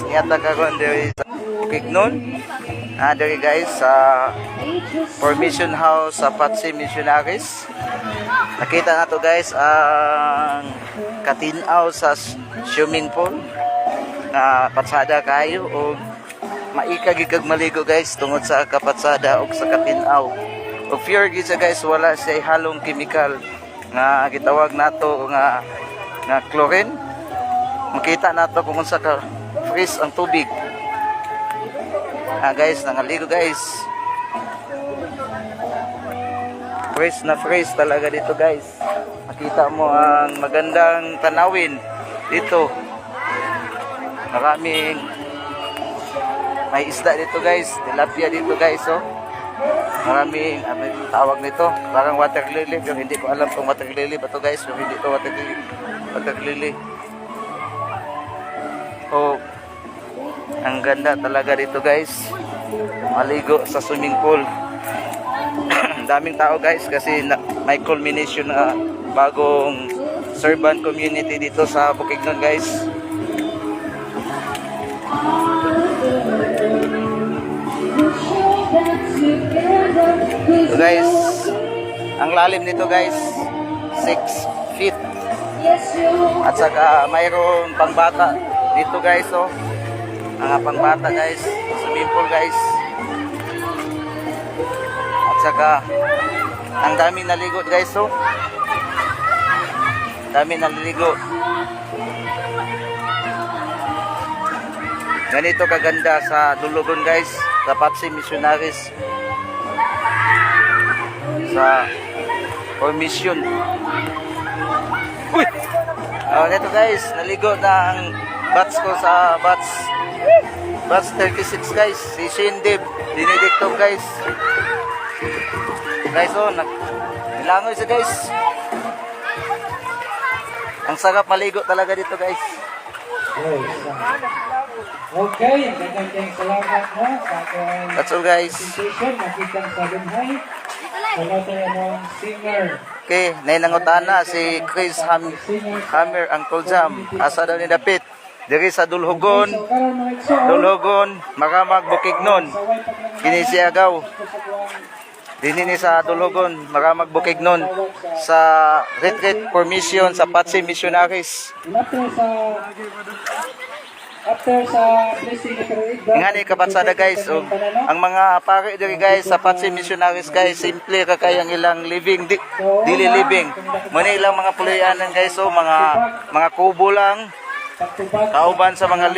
Yata karon diri sa Bukidnon. Diri guys sa Formation House sa Patsi Missionaries. Nakita na to guys ang katinaw sa swimming pool na patsada kayo o maikagig kag maligo guys tungod sa kapatsada o sa katinaw. O pure gid siya guys, wala siya halong chemical nga gitawag nato nga chlorine. Makita nato kung unsa ka fresh ang tubig. Guys, nangaligo guys. Fresh talaga dito guys. Makita mo ang magandang tanawin dito. Maraming may isda dito guys. Tilapia dito guys, oh. Maraming tawag nito. Parang water lily. Pero hindi ko alam kung water lily ba to guys. Pero hindi to water lily. Oh, ang ganda talaga dito guys. Maligo sa swimming pool. Daming tao guys kasi may culmination na bagong servant community dito sa Bukidnon guys. So guys, ang lalim nito guys 6 feet. At saka mayroon pangbata dito guys, oh. Mga pangbata guys, swimming pool guys. At saka ang dami naligo guys, oh. Dami naliligo. Ganito kaganda sa Dulugon guys, sa Patsi Missionaries sa Formation. Uy! Ganito guys, naligo na ang batch ko sa batch 36 guys. Si Shindib dinidikto guys. Guys, oh, nilangoy siya guys. Ang sarap maligo talaga dito guys. Okay, daghang salamat na sa ating That's all guys. presentation. Nakita sa Dunhay. Salamat ang singer. Okay, nainangutana si Chris Hammer Uncle Jam. Asa daw ni Dapit? Diri sa Dulhugon, Maramag, Bukidnon. Kini si Agaw. Dinini sa Dulhugon, Maramag, Bukidnon. Sa retreat formation sa Patsi Missionaries. After sa blessing Ingani kapatsada guys, ang mga pare diri guys sa Patsi Missionaries guys, simple ka kayang ilang living daily living. Muna ilang mga puloyanan guys, mga kubo lang. Kauban sa mga